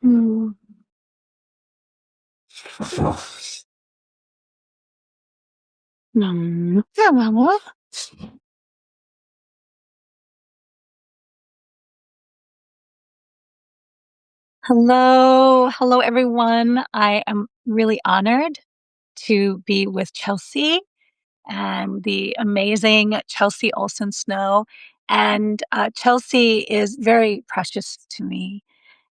Mm. Yeah, Mama. Hello, everyone. I am really honored to be with Chelsea and the amazing Chelsea Olsen Snow. And Chelsea is very precious to me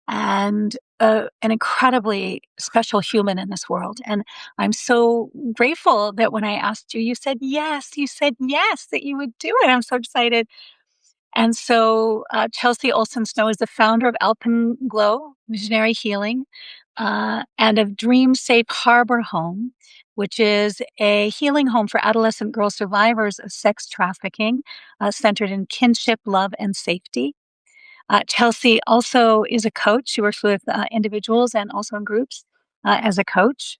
and an incredibly special human in this world. And I'm so grateful that when I asked you, you said yes. You said yes, that you would do it. I'm so excited. And so, Chelsea Olsen Snow is the founder of Alpenglow Visionary Healing, and of Dream Safe Harbor Home, which is a healing home for adolescent girl survivors of sex trafficking, centered in kinship, love, and safety. Chelsea also is a coach. She works with individuals and also in groups as a coach.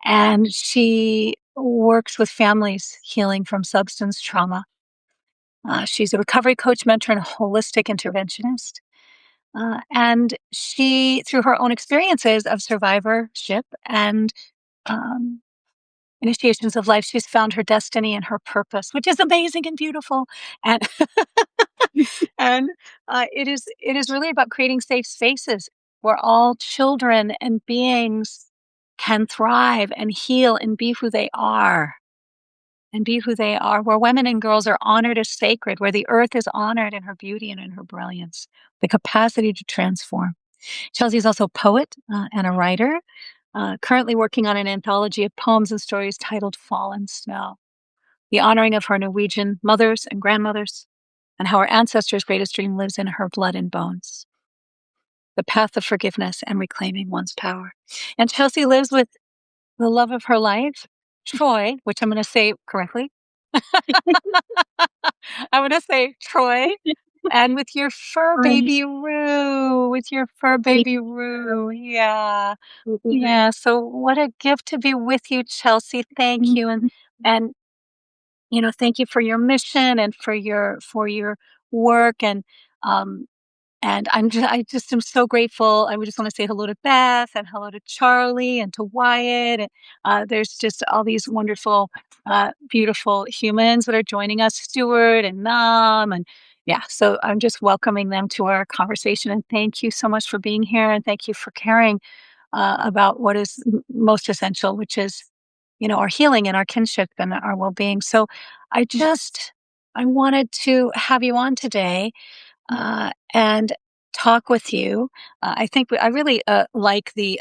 And she works with families healing from substance trauma. She's a recovery coach, mentor, and a holistic interventionist. And she, through her own experiences of survivorship and um, initiations of life, she's found her destiny and her purpose, which is amazing and beautiful. And and it is really about creating safe spaces where all children and beings can thrive and heal and be who they are. And be who they are, where women and girls are honored as sacred, where the earth is honored in her beauty and in her brilliance, the capacity to transform. Chelsea is also a poet and a writer, currently working on an anthology of poems and stories titled Fallen Snow, the honoring of her Norwegian mothers and grandmothers, and how her ancestors' greatest dream lives in her blood and bones, the path of forgiveness and reclaiming one's power. And Chelsea lives with the love of her life, Troy, which I'm going to say correctly. I'm going to say Troy. And with your fur baby Rue, with your fur baby Rue. Yeah. Yeah. So what a gift to be with you, Chelsea. Thank you. And thank you for your mission and for your work. And I just am so grateful. I would just want to say hello to Beth and hello to Charlie and to Wyatt. And there's just all these wonderful, beautiful humans that are joining us, Stuart and Nam. And yeah, so I'm just welcoming them to our conversation. And thank you so much for being here. And thank you for caring about what is most essential, which is, our healing and our kinship and our well-being. So I wanted to have you on today and talk with you. I think I really like the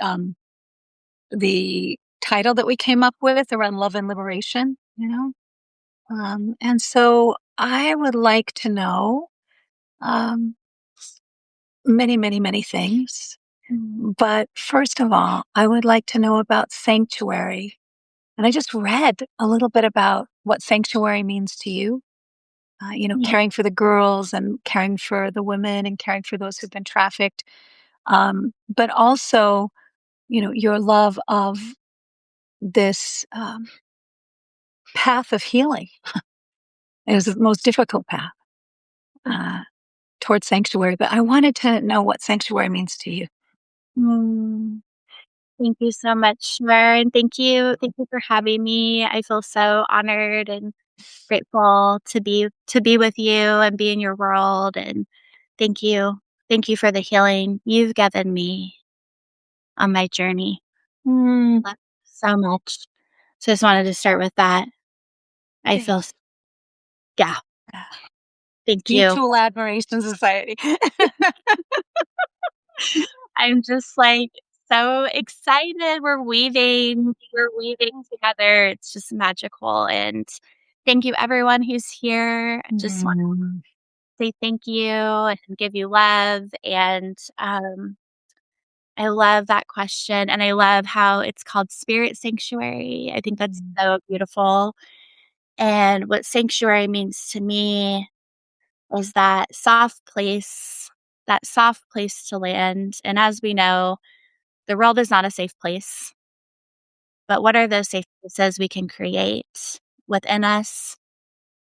title that we came up with around love and liberation. And so I would like to know um, many, many, many things. But first of all, I would like to know about sanctuary. And I just read a little bit about what sanctuary means to you. Caring for the girls and caring for the women and caring for those who've been trafficked. But also, your love of this path of healing is the most difficult path uh, towards sanctuary. But I wanted to know what sanctuary means to you. Mm, Thank you so much, Sharon. Thank you for having me. I feel so honored and grateful to be with you and be in your world. And thank you, thank you for the healing you've given me on my journey. Mm, Love you so much. So, just wanted to start with that. I thank feel, yeah, thank you. Mutual Admiration Society. I'm just like so excited. We're weaving together. It's just magical. And thank you, everyone who's here. I just want Mm, to say thank you and give you love. And I love that question. And I love how it's called Spirit Sanctuary. I think that's so beautiful. And what sanctuary means to me is that soft place to land. And as we know, the world is not a safe place. But what are those safe places we can create within us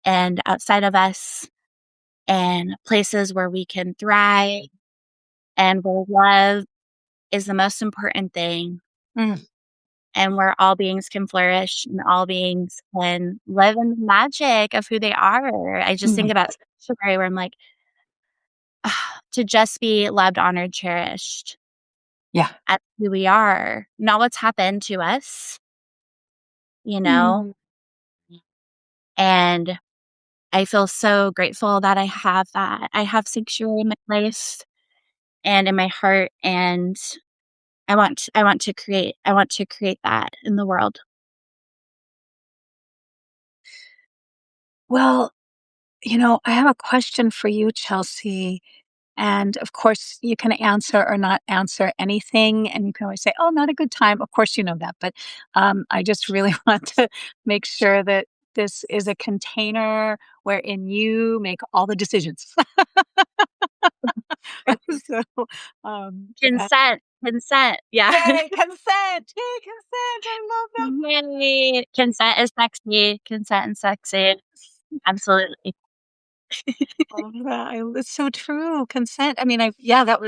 and outside of us, and places where we can thrive and where love is the most important thing, Mm, and where all beings can flourish and all beings can live in the magic of who they are. I just think mm, about story where I'm like, "Ah, to just be loved, honored, cherished yeah. as who we are, not what's happened to us, you know? Mm. And I feel so grateful that I have that. I have sanctuary in my life and in my heart, and I want to create that in the world. Well, I have a question for you, Chelsea. And of course, you can answer or not answer anything. And you can always say, oh, not a good time. Of course, you know that. But I just really want to make sure that this is a container wherein you make all the decisions. So, yeah. Consent, consent, yeah. Yay, consent. Yay, consent. I love that. Yay, consent is sexy, consent and sexy, absolutely. Love that. It's so true. Consent. I mean, yeah, that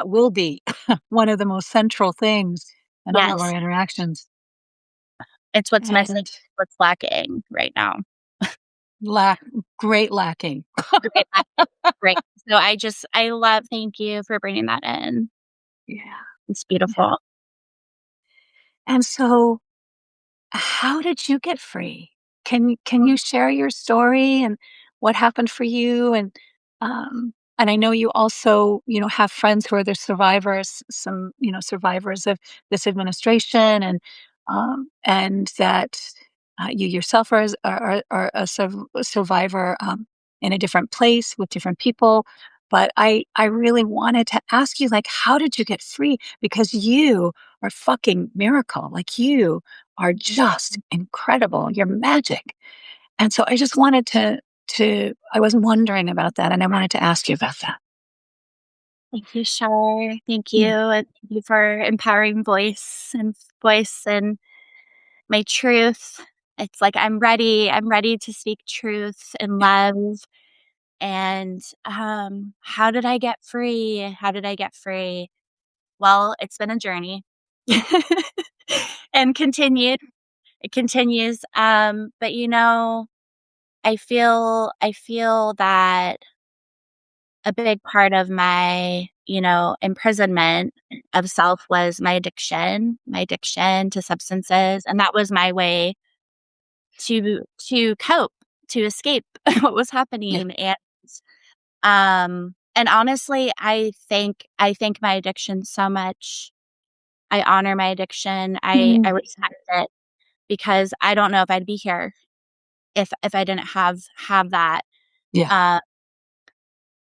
will be one of the most central things in all of our Yes, interactions. it's what's missing, And what's lacking right now. lack great lacking. Great, great. So I love thank you for bringing that in. Yeah, It's yeah. beautiful. And so how did you get free? Can you share your story and what happened for you? And I know you also, have friends who are the survivors, some, survivors of this administration and that you yourself are a survivor in a different place with different people. But I really wanted to ask you, like, how did you get free? Because you are fucking miracle. Like you are just incredible. You're magic. And so I just wanted I was wondering about that and I wanted to ask you about that. Thank you, Shar. Thank you, Mm, and thank you for empowering voice and my truth. It's like I'm ready to speak truth and yeah. love. And how did I get free? How did I get free? Well, it's been a journey. And continued. It continues. But I feel that a big part of my, imprisonment of self was my addiction to substances, and that was my way to cope, to escape what was Yeah. happening. And honestly, I thank my addiction so much. I honor my addiction. I Mm, respect it because I don't know if I'd be here if I didn't have yeah. uh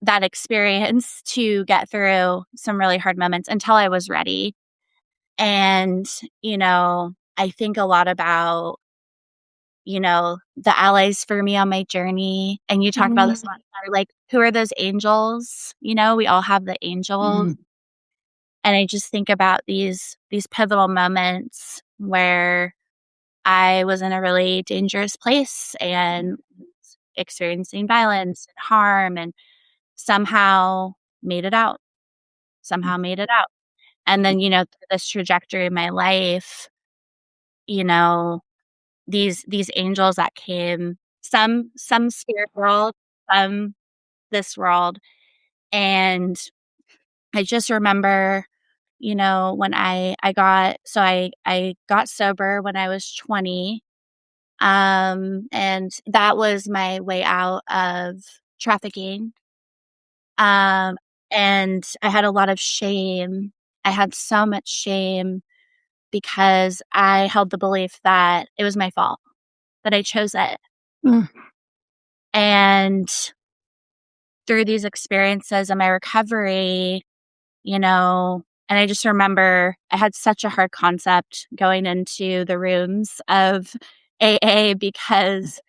that experience to get through some really hard moments until I was ready. And, I think a lot about, the allies for me on my journey. And you talk about this a Mm, lot, like, who are those angels? We all have the angels. mm, And I just think about these pivotal moments where I was in a really dangerous place and experiencing violence and harm and somehow made it out, mm, somehow made it out. And then, through this trajectory of my life, you know, these angels that came, some spirit world, some this world. And I just remember, when I got sober when I was 20. And that was my way out of trafficking. Um, and I had a lot of shame. I had so much shame because I held the belief that it was my fault, that I chose it. mm, And through these experiences in my recovery, and I just remember I had such a hard concept going into the rooms of AA because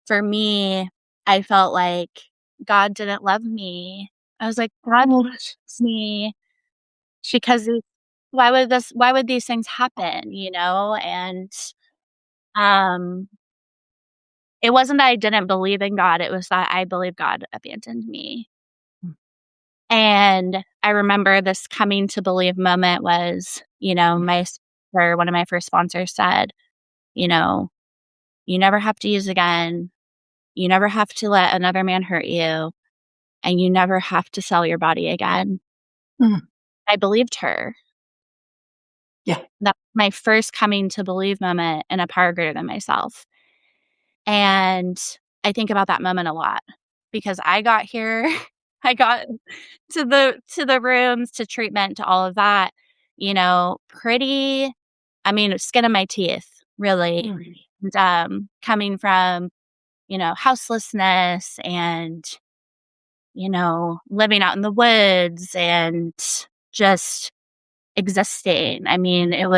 for me, I felt like God didn't love me. I was like, God oh, loves me because why would these things happen, And um it wasn't that I didn't believe in God, it was that I believed God abandoned me. mm, And I remember this coming to believe moment was, my sponsor, one of my first sponsors said, you know, "You never have to use again. You never have to let another man hurt you, and you never have to sell your body again." Mm. I believed her. Yeah. That was my first coming to believe moment in a power greater than myself. And I think about that moment a lot because I got here, I got to the rooms, to treatment, to all of that, pretty, I mean, skin of my teeth, really. Mm. And, coming from, houselessness and, living out in the woods and just existing. I mean, it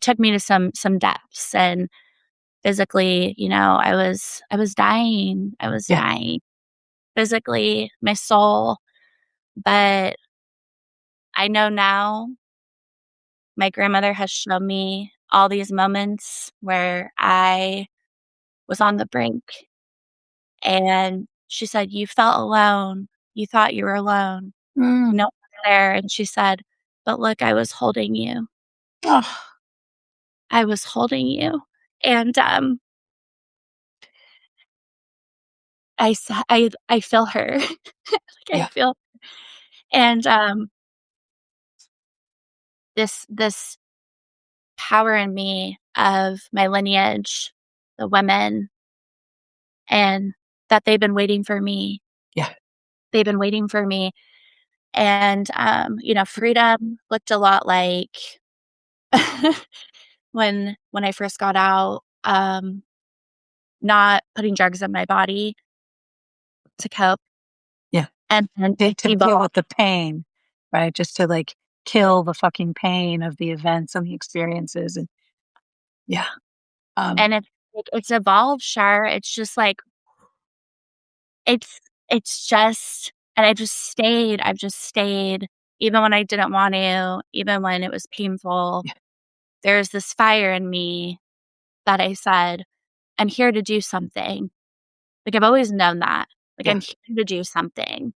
took me to some depths, and physically, I was dying. I was Yeah. dying physically, my soul. But I know now my grandmother has shown me all these moments where I was on the brink, and she said, "You felt alone. You thought you were alone. Mm. No one was there." And she said, "But look, I was holding you. Oh, I was holding you." And I feel her. Like I yeah. feel, and this power in me of my lineage, the women, and that they've been waiting for me. Yeah. They've been waiting for me. And freedom looked a lot like when I first got out, not putting drugs in my body to cope, Yeah. and then To deal evolve. with the pain, right? Just to like kill the fucking pain of the events and the experiences. And yeah. Um, And it's evolved, Shar. It's just like it's it's just, and I've just stayed even when I didn't want to, even when it was painful. yeah. There's this fire in me that I said, "I'm here to do something." Like, I've always known that. Like, Yeah. I'm here to do something.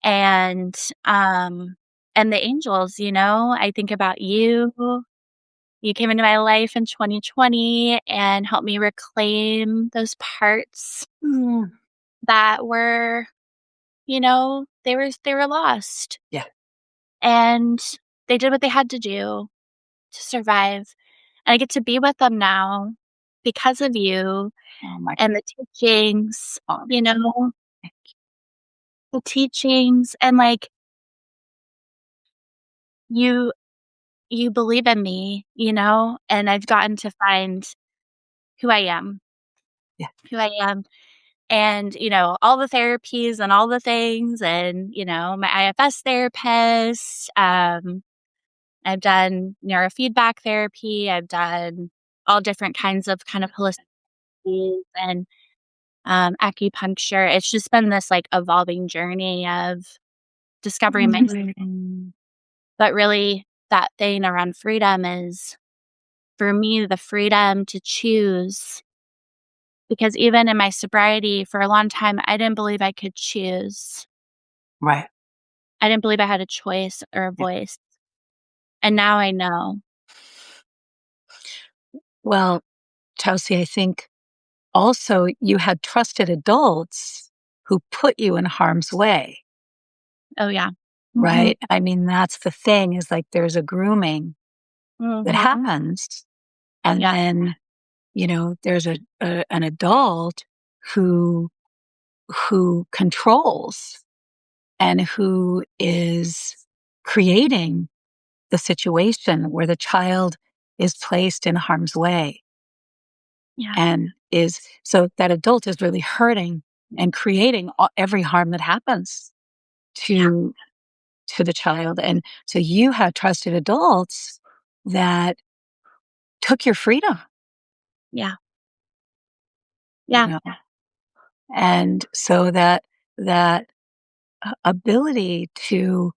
And, um, and the angels, I think about you. You came into my life in 2020 and helped me reclaim those parts Mm. that were, they were lost. Yeah. And they did what they had to do to survive. And I get to be with them now because of you Oh my and the teachings, God. the teachings, and like you you believe in me, and I've gotten to find who I am, Yeah. who I am. And, all the therapies and all the things, and, my IFS therapist, I've done neurofeedback therapy, I've done all different kinds of kind of holistic therapies, and acupuncture. It's just been this like evolving journey of discovering my, Mm. but really that thing around freedom is for me the freedom to choose, because even in my sobriety for a long time I didn't believe I could choose. Right. I didn't believe I had a choice or a Yeah. voice. And now I know. Well, Chelsea, I think also you had trusted adults who put you in harm's way, Oh yeah. right? I mean, that's the thing is like there's a grooming that Mhm. happens. And Yeah. then, there's an adult who, who controls and who is creating the situation where the child is placed in harm's way Yeah. and is so that adult is really hurting and creating every harm that happens Yeah. to the child. And so you had trusted adults that took your freedom, Yeah. you Yeah. know and so that ability to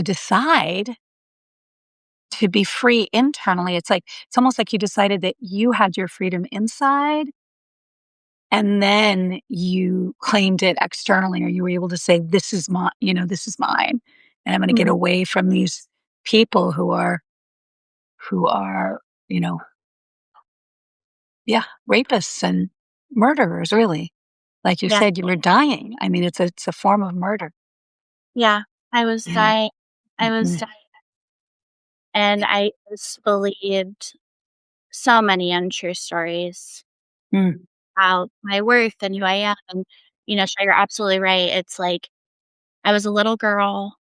decide to be free internally. It's almost like you decided that you had your freedom inside and then you claimed it externally, or you were able to say, "This is my this is mine, and I'm gonna get Mhm. away from these people who are, you know, yeah, rapists and murderers, really." Like you Yeah, said, you were dying. I mean, it's a form of murder. yeah. I was Yeah. dying. I was Mhm. dying, and I just believed so many untrue stories Mm. about my worth and who I am, and, Sure, you're absolutely right. It's like I was a little girl.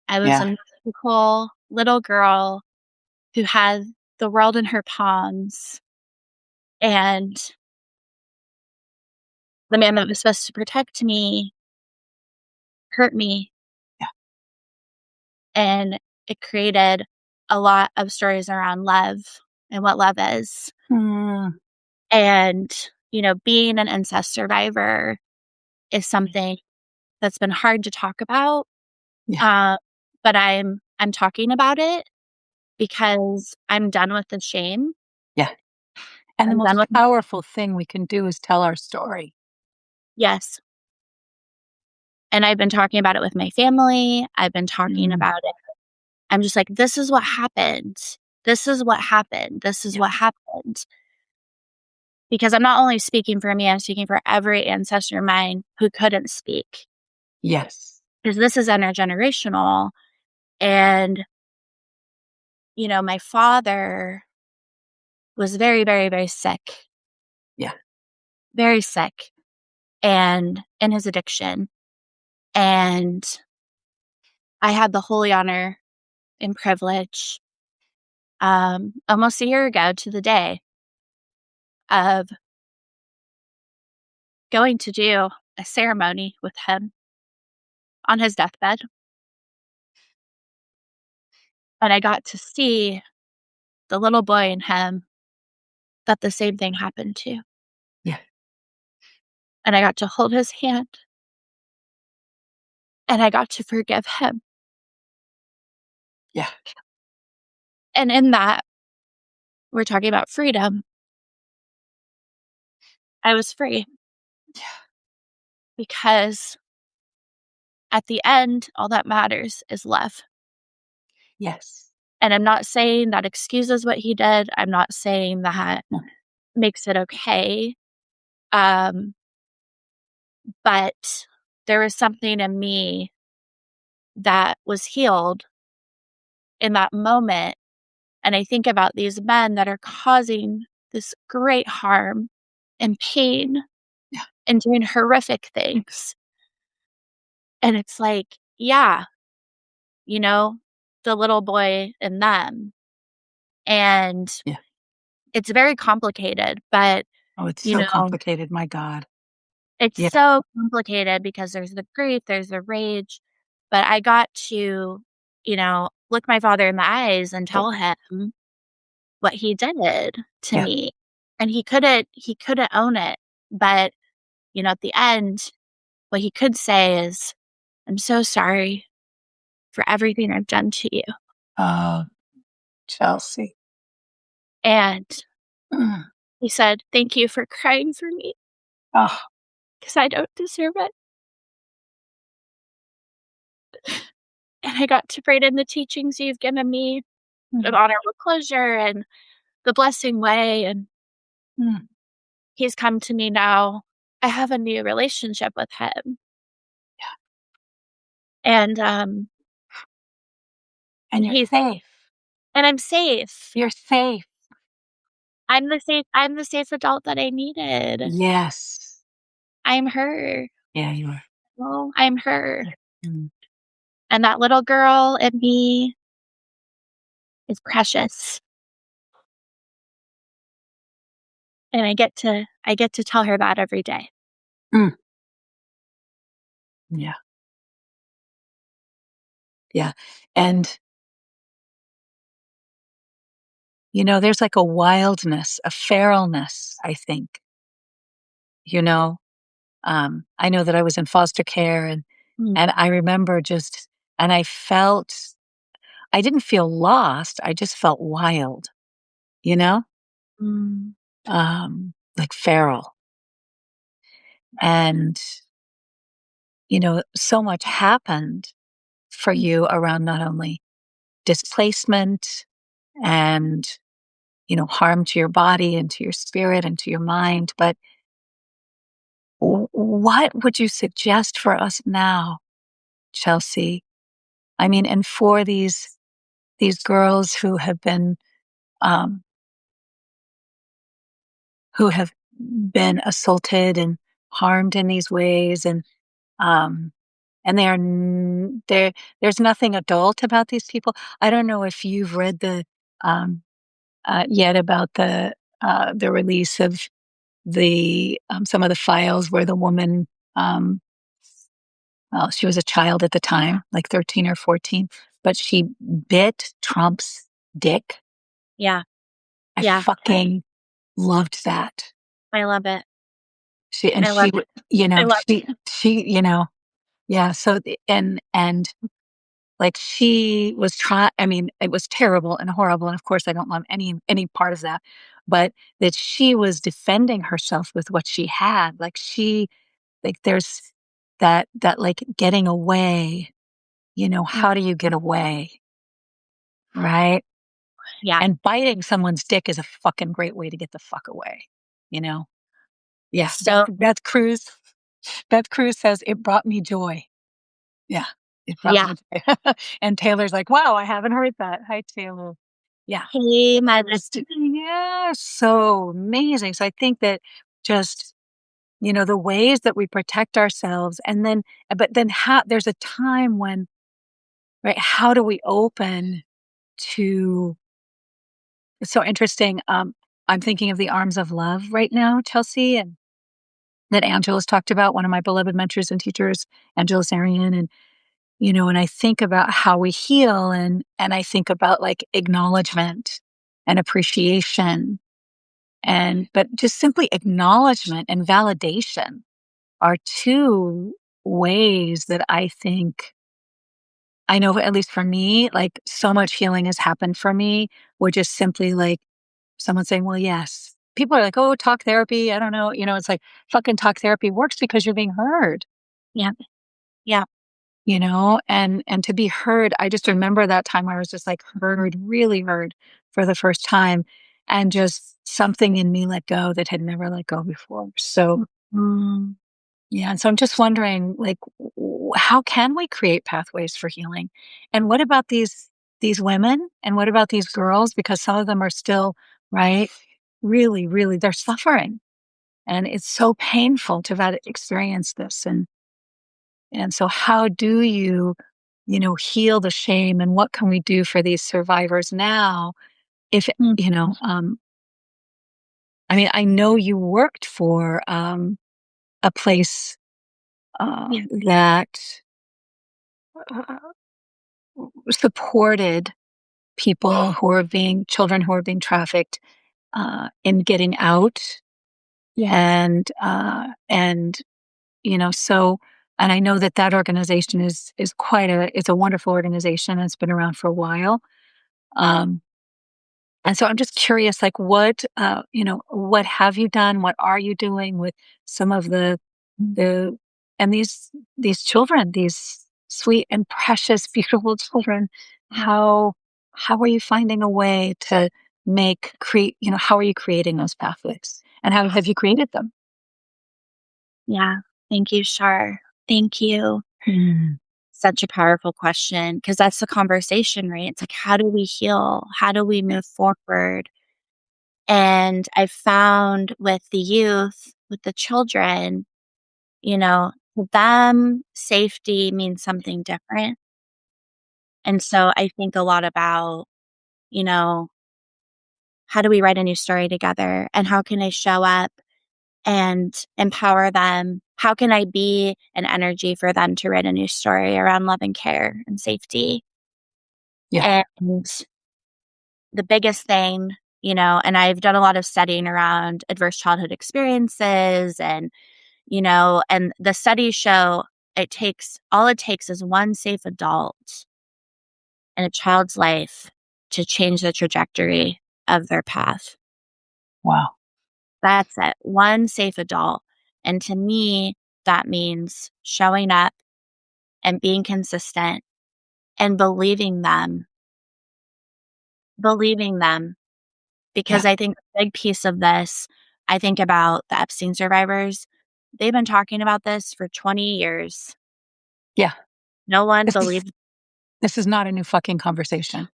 I was Yeah. a mystical little girl who had the world in her palms, and the man that was supposed to protect me hurt me, Yeah. and it created a lot of stories around love and what love is. Mm. And, being an incest survivor is something that's been hard to talk about, Yeah. uh, but I'm talking about it because I'm done with the shame. Yeah. And the I'm done most with powerful thing we can do is tell our story. yes, and I've been talking about it with my family. I've been talking Mm. about it. I'm just like, "This is what happened. This is what happened. This is Yeah. what happened." Because I'm not only speaking for me, I'm speaking for every ancestor of mine who couldn't speak. Yes. Because this is intergenerational. And, my father was very, very, very sick, Yeah. very sick, and in his addiction. And I had the holy honor and privilege, almost a year ago to the day, of going to do a ceremony with him on his deathbed. And I got to see the little boy in him that the same thing happened to. Yeah. And I got to hold his hand, and I got to forgive him. Yeah. And in that, we're talking about freedom. I was free Yeah. because at the end, all that matters is love. Yes. And I'm not saying that excuses what he did. I'm not saying that No. makes it okay. Um, but there was something in me that was healed in that moment. And I think about these men that are causing this great harm and pain Yeah. and doing horrific things. And it's like, yeah, you know, the little boy in them. And Yeah. it's very complicated, but, Oh, it's you so know, complicated, my God. it's Yeah. so complicated because there's the grief, there's the rage. But I got to, look my father in the eyes and tell him what he did to Yeah. me. And he couldn't own it. But, at the end, what he could say is, "I'm so sorry for everything I've done to you." Oh, Chelsea. And Mm. he said, "Thank you for crying for me Oh, because I don't deserve it." And I got to write in the teachings you've given me of mm, honorable closure and the blessing way. And mm. he's come to me now. I have a new relationship with him. And And you're he's safe. and I'm safe. You're safe. I'm the safe adult that I needed. Yes. I'm her. Yeah, you are. Oh, I'm her. Mm. And that little girl in me is precious. And I get to tell her that every day. Mm. Yeah. Yeah. And, there's like a wildness, a feralness, I think, you know? I know that I was in foster care Mm, and I remember just and I didn't feel lost, I just felt wild, you know? mm, Like feral. And, so much happened for you around not only displacement and, harm to your body and to your spirit and to your mind, but what would you suggest for us now, Chelsea? I mean, and for these girls um, who have been assaulted and harmed in these ways, um, and there's nothing adult about these people. I don't know if you've read um, yet about the release of some of the files where the woman, um, well, she was a child at the time, like 13 or 14, but she bit Trump's dick. Yeah. I Yeah. fucking loved that. I love it. She and I love she it. would, you I know, love she, yeah. So and like she was trying. I mean, it was terrible and horrible, and of course, I don't love any part of that. But that she was defending herself with what she had. Like there's that like getting away. Mm, How do you get away, right? yeah. And biting someone's dick is a fucking great way to get the fuck away. You know? Yeah. So Beth Cruz says it brought me joy. Yeah, it brought yeah. me joy. And Taylor's like, "Wow, I haven't heard that." Hi, Taylor. Yeah, Hey, my just yeah, so amazing. So I think that just, the ways that we protect ourselves and then but then how there's a time when, right, how do we open to it's so interesting. I'm thinking of the arms of love right now, Chelsea, and that Angela's talked about, one of my beloved mentors and teachers, Angela Sarian, and I think about how we heal and I think about like acknowledgement and appreciation but just simply acknowledgement and validation are two ways that I think I know, at least for me, like so much healing has happened for me, where just simply like someone saying, well, yes. People are like, oh, talk therapy. I don't know. It's like fucking talk therapy works because you're being heard. yeah. Yeah. And to be heard. I just remember that time where I was just like heard, really heard for the first time, and just something in me let go that had never let go before. So Mm, yeah, and so I'm just wondering, like, how can we create pathways for healing? And what about these women? And what about these girls? Because some of them are still, right, really, really, they're suffering, and it's so painful to have experienced this. And so, how do heal the shame, and what can we do for these survivors now? If mm, I mean, I know you worked for a place yeah. that uh, supported children who are being trafficked in getting out, Yes. and so. And I know that organization is it's a wonderful organization. And it's been around for a while. Um, And so I'm just curious, like what have you done? What are you doing with some of the and these children, these sweet and precious, beautiful children? Yeah. How are you finding a way to how are you creating those pathways? And how have you created them? Yeah. Thank you, Shar. Thank you. Hmm. Such a powerful question because that's the conversation, right? It's like, how do we heal? How do we move forward? And I found with the youth, with the children, to them, safety means something different. And so I think a lot about, you know, how do we write a new story together? And how can I show up and empower them? How can I be an energy for them to write a new story around love and care and safety? Yeah. And the biggest thing, and I've done a lot of studying around adverse childhood experiences and the studies show it takes is one safe adult in a child's life to change the trajectory of their path. Wow. That's it. One safe adult. And to me, that means showing up and being consistent and believing them. Yeah. Because I think a big piece of this, I think about the Epstein survivors. They've been talking about this for 20 years. Yeah. No one This is believed this is not a new fucking conversation.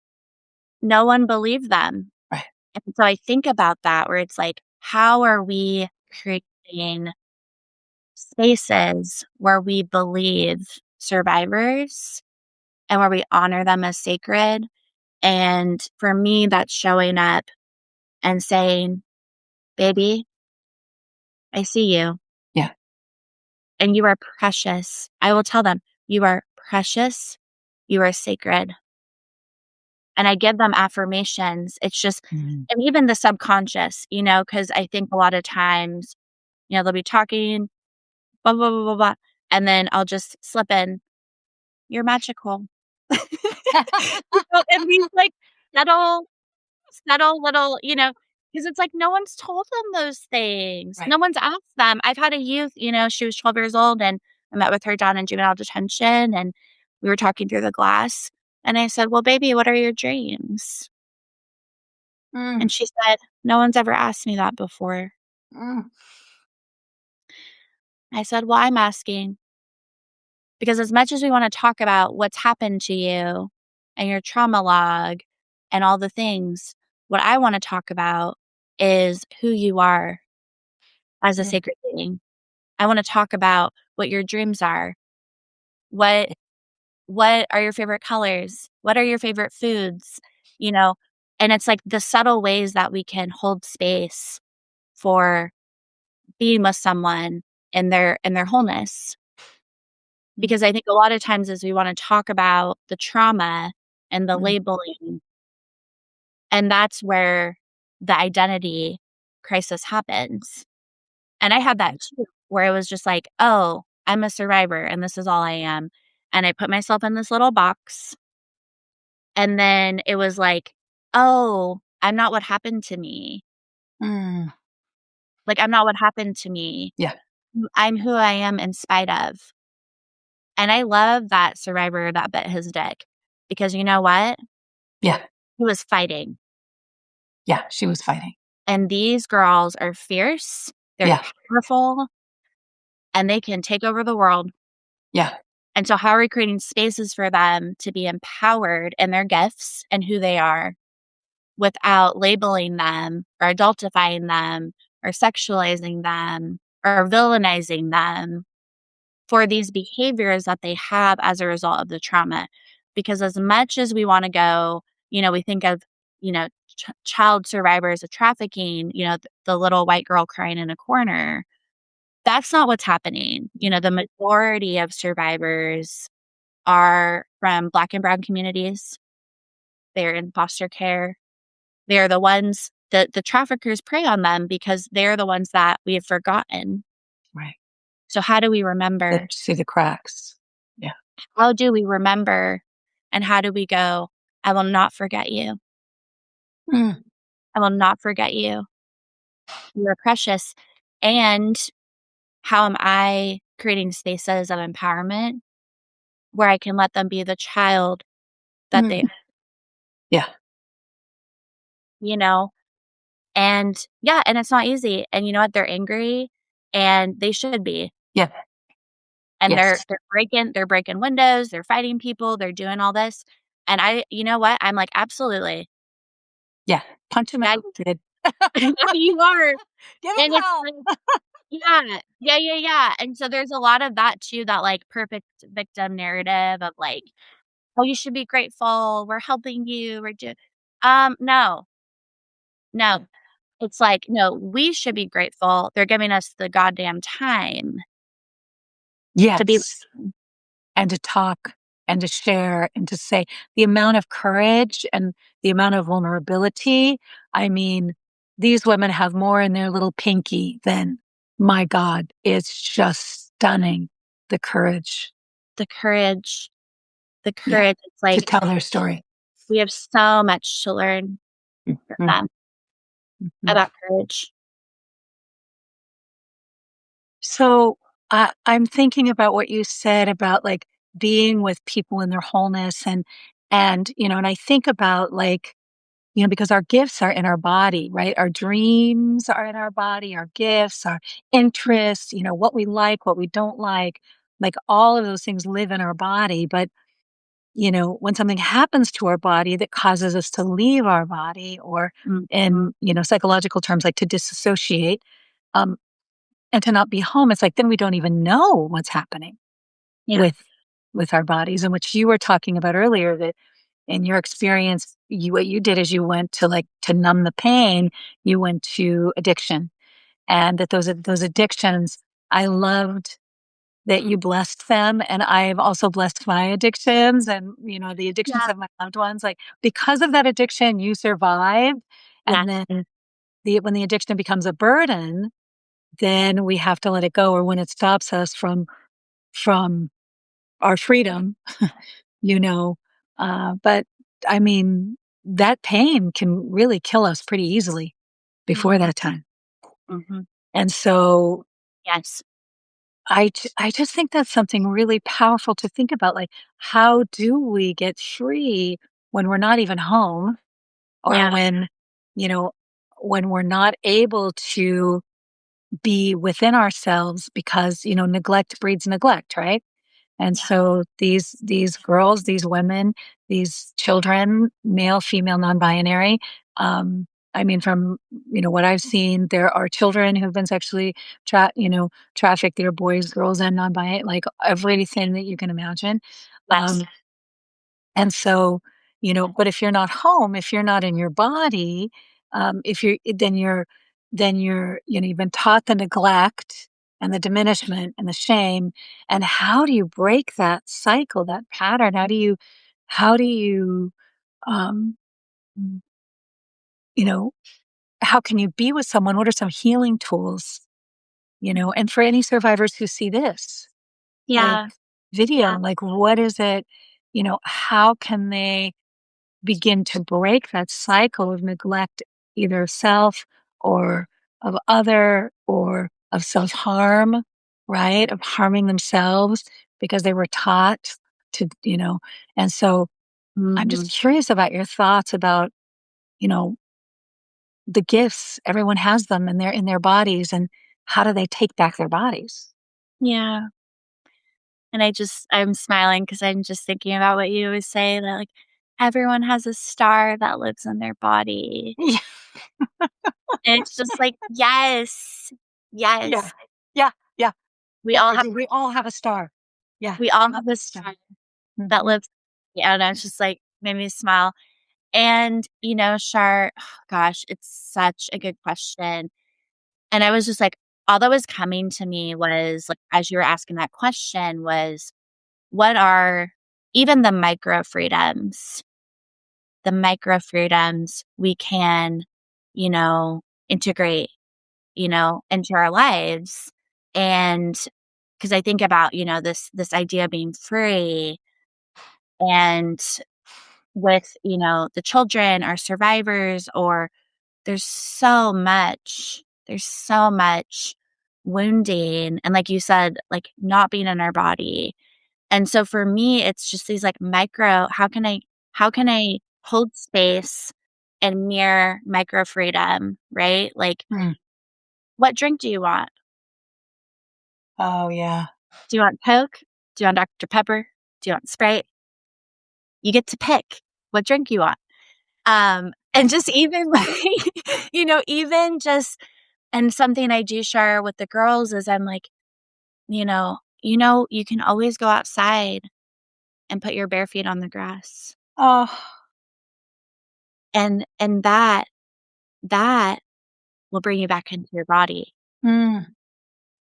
no one believed them. Right. And so I think about that where it's like, how are we creating spaces where we believe survivors and where we honor them as sacred? And for me, that's showing up and saying, baby, I see you Yeah. and you are precious. I will tell them, you are precious, you are sacred. And I give them affirmations. It's just, Mhm. and even the subconscious, because I think a lot of times, they'll be talking, blah, blah, blah, blah, blah. And then I'll just slip in, you're magical. And these like subtle, subtle little, because it's like no one's told them those things. Right. No one's asked them. I've had a youth, she was 12 years old and I met with her down in juvenile detention and we were talking through the glass. And I said, well, baby, what are your dreams? Mm, And she said, no one's ever asked me that before. mm, I said, well, I'm asking because as much as we want to talk about what's happened to you and your trauma log and all the things, what I want to talk about is who you are as a mm, sacred being. I want to talk about what your dreams are. What what are your favorite colors? What are your favorite foods? You know, and it's like the subtle ways that we can hold space for being with someone in their wholeness. mm, Because I think a lot of times as we want to talk about the trauma and the mm. labeling, and that's where the identity crisis happens. And I had that Right. too, where it was just like, "Oh, I'm a survivor and this is all I am." And I put myself in this little box, and then it was like, "Oh, I'm not what happened to me. Mm. Like, I'm not what happened to me. Yeah. I'm who I am in spite of." And I love that survivor that bit his dick because you know what? Yeah. He was fighting. Yeah. She was fighting. And these girls are fierce, they're Yeah. powerful, and they can take over the world. Yeah. And so how are we creating spaces for them to be empowered in their gifts and who they are without labeling them or adultifying them or sexualizing them or villainizing them for these behaviors that they have as a result of the trauma? Because as much as we want to go, we think of, child survivors of trafficking, the little white girl crying in a corner. That's not what's happening. The majority of survivors are from Black and brown communities. They're in foster care. They're the ones that the traffickers prey on them because they're the ones that we have forgotten. Right. So how do we That remember? see the cracks. Yeah. How do we remember? And how do we go, I will not forget you. Mm. I will not forget you. You are precious. And how am I creating spaces of empowerment where I can let them be the child that they, Mm. Yeah. you know, and yeah, and it's not easy. And you know what? They're angry and they should be. Yeah. And they're Yes. they're breaking windows, they're fighting people, they're doing all this. And you know what? I'm like, absolutely. Yeah. Punch him Yeah, out, kid. you are. Give him And it's hell. like, yeah. Yeah, yeah, yeah. And so there's a lot of that too, that like perfect victim narrative of like, "Oh, you should be grateful. We're helping you. We're doing." No. No. It's like, "No, we should be grateful. They're giving us the goddamn time to be." Yes. And to talk and to share and to say the amount of courage and the amount of vulnerability. I mean, these women have more in their little pinky than, my God, it's just stunning. The courage. The courage, the Yeah. courage. It's To like tell their story. we have so much to learn from Mhm, them mhm. about courage. So I'm thinking about what you said about like being with people in their wholeness and and I think about like because our gifts are in our body, right? Our dreams are in our body, our gifts, our interests, what we like, what we don't like all of those things live in our body. But when something happens to our body that causes us to leave our body or Mm, in, psychological terms, like to disassociate, um, and to not be home, it's like then we don't even know what's happening yeah, with with our bodies, and which you were talking about earlier, that in your experience, what you did is you went to like to numb the pain, you went to addiction. And that those addictions, I loved that you blessed them. And I've also blessed my addictions and, the addictions yeah, of my loved ones. Like because of that addiction, you survived. yeah, And then when the addiction becomes a burden, then we have to let it go, or when it stops us from our freedom, you know. But I mean, that pain can really kill us pretty easily before mhm, that time. mhm, And so yes, I just think that's something really powerful to think about. Like, how do we get free when we're not even home, or yeah, you know, when we're not able to be within ourselves because, neglect breeds neglect, right? And yeah, so these girls, these women, these children, male, female, non-binary, I mean, from what I've seen, there are children who've been sexually trafficked. There are boys, girls, and non-binary, like everything that you can imagine. yes, Um, and so, but if you're not home, if you're not in your body, if you're, then you're, you've been taught the neglect and the diminishment and the shame. And how do you break that cycle, that pattern? How do you, um, mm, you know, how can you be with someone? What are some healing tools, and for any survivors who see this, like yeah, video, like what is it, how can they begin to break that cycle of neglect, either of self or of other or of self harm, right? Of harming themselves because they were taught to, and so I'm mhm, just curious about your thoughts about, you know, the gifts. Everyone has them and they're in their bodies, and how do they take back their bodies? yeah. And I'm smiling because 'cause I'm just thinking about what you always say that, like, everyone has a star that lives in their body. Yeah. And it's just like, yes, Yeah. yes. Yeah. Yeah. We Yeah. all I have do. We all have a star. Yeah. we all have a star that Mhm. lives. Yeah, and it's just, like, made me smile. And, Shar, gosh, it's such a good question. And I was just like, all that was coming to me was, like, as you were asking that question was, what are even the micro freedoms we can, you know, integrate, into our lives. And because I think about, this idea of being free and with, the children or survivors, or there's so much wounding. And like you said, like not being in our body. And so for me, it's just these like micro, how can I hold space and mirror micro freedom, right? Like, Mm. what drink do you want? Oh, yeah. Do you want Coke? Do you want Dr. Pepper? Do you want Sprite? You get to pick what drink you want. And just even like, even just, and something I do share with the girls is I'm like, you can always go outside and put your bare feet on the grass. Oh. And that will bring you back into your body. Mm.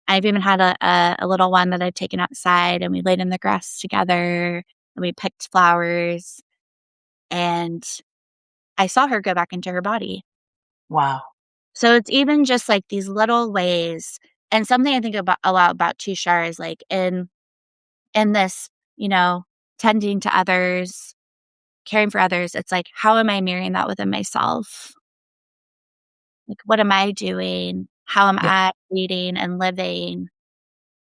I've even had a little one that I've taken outside and we laid in the grass together and we picked flowers, and I saw her go back into her body. Wow. So it's even just like these little ways. And something I think about a lot about Tushar is like in this, tending to others, caring for others, it's like, how am I mirroring that within myself? Like, what am I doing? How am Yeah. I leading and living?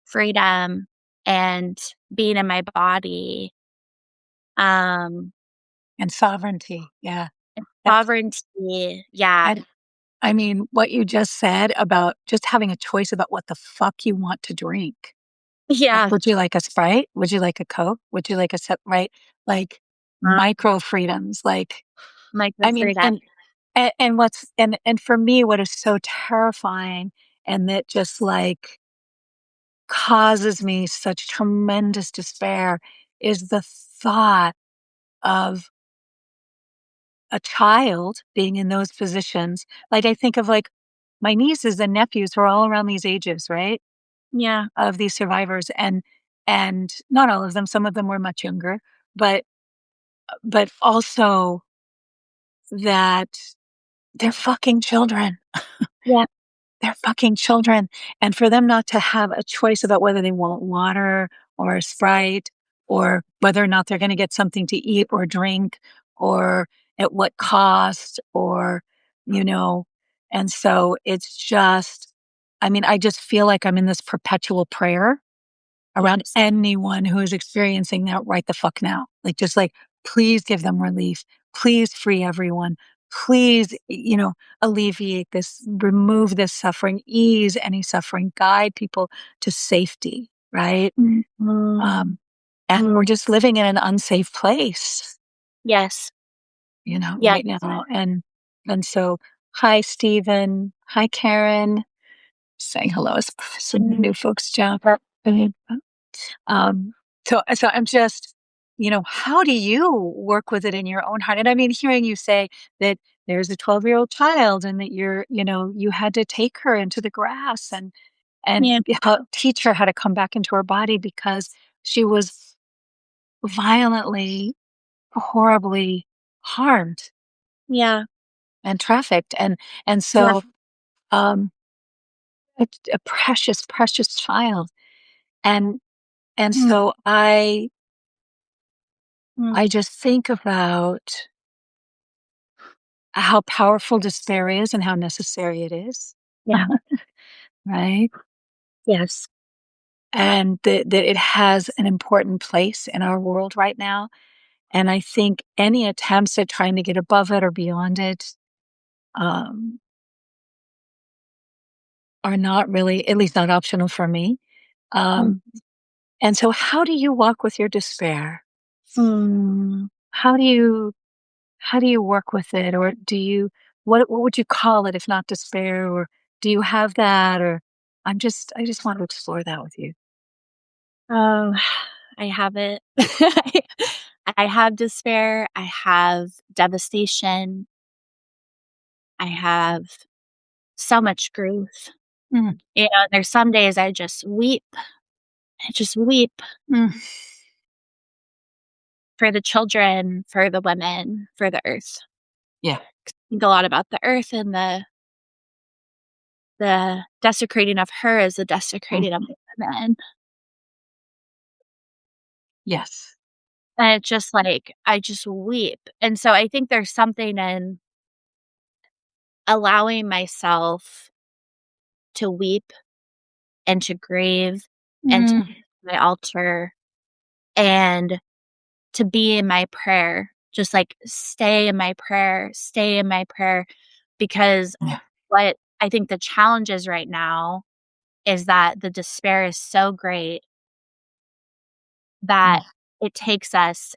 freedom and being in my body, um, And sovereignty, yeah. That's sovereignty. Yeah. and I mean, what you just said about just having a choice about what the fuck you want to drink. Like, Yeah. would you like a Sprite? Would you like a Coke? Would you like a sip, right? Like, Uh, micro freedoms, like, micro I mean, freedom. and what's and for me, what is so terrifying and that just, like, causes me such tremendous despair is the thought of a child being in those positions. Like, I think of, like, my nieces and nephews who are all around these ages, right, Yeah. of these survivors, and not all of them, some of them were much younger, but also that they're fucking children. Yeah. They're fucking children, and for them not to have a choice about whether they want water or a Sprite or whether or not they're gonna get something to eat or drink or at what cost or, you know, and so it's just I mean, I just feel like I'm in this perpetual prayer around Yes. anyone who is experiencing that right the fuck now. Like, just like, please give them relief. Please free everyone. Please, alleviate this, remove this suffering, ease any suffering, guide people to safety, right? Mhm. And we're just living in an unsafe place, Yes. Yes. right now. And so, hi, Stephen. Hi, Karen. Saying hello as some new folks jump up. Um, so I'm just, how do you work with it in your own heart? And I mean, hearing you say that there's a 12-year-old child and that you had to take her into the grass and Yeah. teach her how to come back into her body because she was violently, horribly harmed Yeah. and trafficked. And Yeah. so um a precious, precious child. And and Mm. so Mm. I just think about how powerful despair is and how necessary it is, Yeah. right? Yes. And that it has an important place in our world right now. And I think any attempts at trying to get above it or beyond it um, are not really, at least not optional for me. Mm. Um, and so, how do you walk with your despair? Mm. How do you work with it, or do you what would you call it if not despair, or do you have that, or I just want to explore that with you. Oh, I have it. I have despair. I have devastation. I have so much grief. Mm, There's some days I just weep. I just weep mm, for the children, for the women, for the earth. yeah. Think a lot about the earth and the desecrating of her is the Mm, desecrating of the women. yes. And it's just like I just weep. And so I think there's something in allowing myself to weep and to grieve and to Mm, my altar and to be in my prayer. Just like stay in my prayer because yeah. what I think the challenge is right now is that the despair is so great Mm, that it takes us,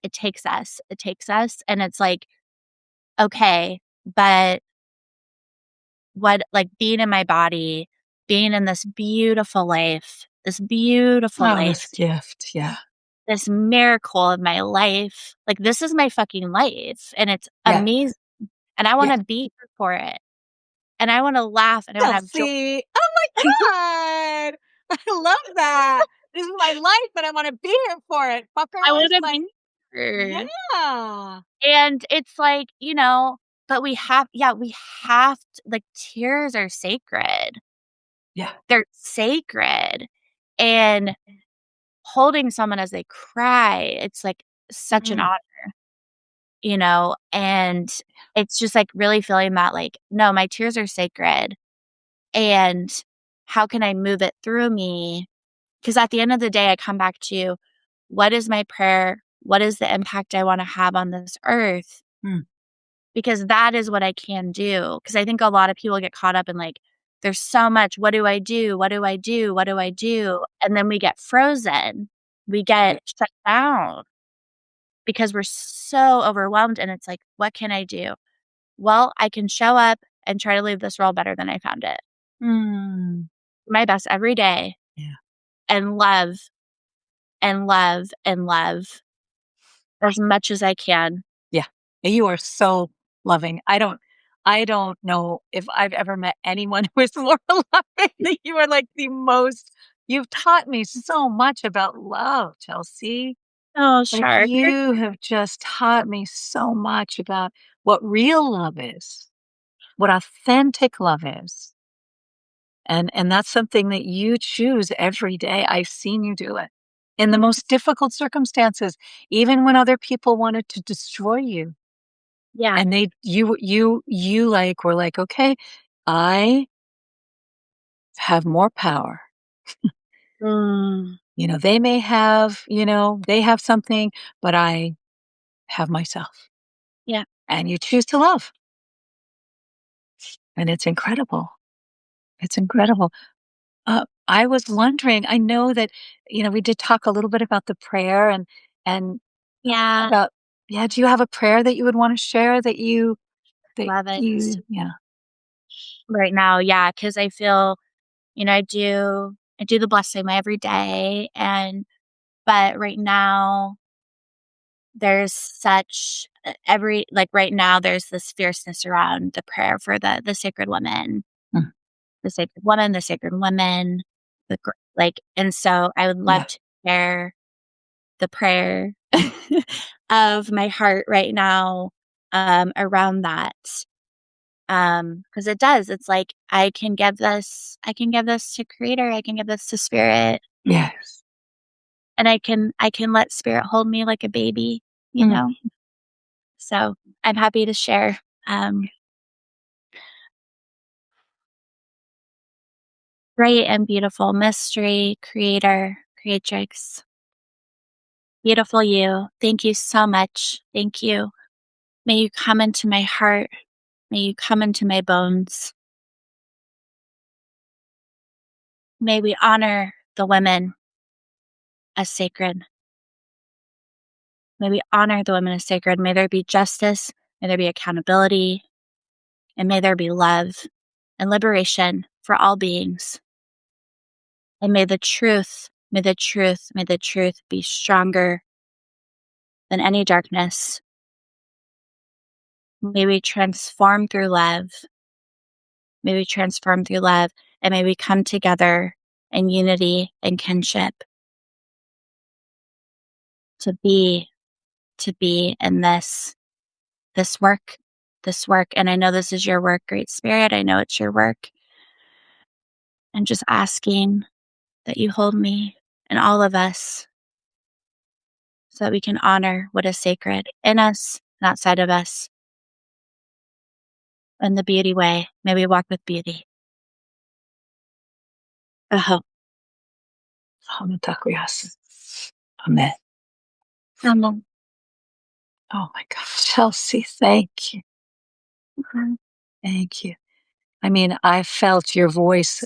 and it's like, okay, but what like, being in my body, being in this beautiful oh, life, this gift. Yeah. this miracle of my life, like, this is my fucking life, and it's Yeah. amazing, and I Yeah. wanna be here for it, and I wanna laugh, and I wanna have joy. Chelsea. Oh my God. I love that. This is my life, but I want to be here for it, I fuckers. wanna Like, be here. yeah. And it's like, but we have to like, tears are sacred. Yeah. They're sacred, and holding someone as they cry, it's, like, such an Mm, honor, and it's just, like, really feeling that, like, "No, my tears are sacred, and how can I move it through me 'cause at the end of the day, I come back to what is my prayer? What is the impact I wanna have on this earth? Mm. Because that is what I can do. Because I think a lot of people get caught up in, like, there's so much, "What do I do? What do I do? What do I do?" And then we get frozen. We get shut down because we're so overwhelmed, and it's like, "What can I do?" Well, I can show up and try to leave this world better than I found it. Mm. My best every day Yeah. and love and love and love as much as I can. Yeah. You are so loving. I don't know if I've ever met anyone who is more loving than you are. Like the most you've taught me so much about love, Chelsea. Oh, Like sure. you have just taught me so much about what real love is, what authentic love is. And that's something that you choose every day. I've seen you do it in the most difficult circumstances, even when other people wanted to destroy you. Yeah. And you like were like, okay, I have more power. Mm. They may have, they have something, but I have myself. Yeah. And you choose to love. And it's incredible. It's incredible. I was wondering, I know that, we did talk a little bit about the prayer and Yeah. about, yeah, do you have a prayer that you would want to share that Love it. yeah. Right now, yeah, because I feel, I do the blessing every day, but right now there's such every like right now there's this fierceness around the prayer for the sacred woman, Mm, the sacred woman, the sacred women, and so I would yeah. love to share the prayer of my heart right now around that. 'Cause it does, it's like, I can give this to creator, I can give this to spirit, Yes. and I can let spirit hold me like a baby, you Mm, know? So, I'm happy to share. Um, Great and beautiful mystery, creator, creatrix, beautiful you. Thank you so much. Thank you. May you come into my heart. May you come into my bones. May we honor the women as sacred. May we honor the women as sacred. May there be justice. May there be accountability. And may there be love and liberation for all beings. And may the truth be stronger than any darkness. May we transform through love. May we transform through love. And may we come together in unity and kinship to be, to be in this work, this work. And I know this is your work, Great Spirit. I know it's your work. And just asking that you hold me and all of us so that we can honor what is sacred in us and outside of us in the beauty way. May we walk with beauty. Oh, Hamantakuyasu. Amen. amen. Oh my gosh, Chelsea, thank you. Thank you. I mean, I felt your voice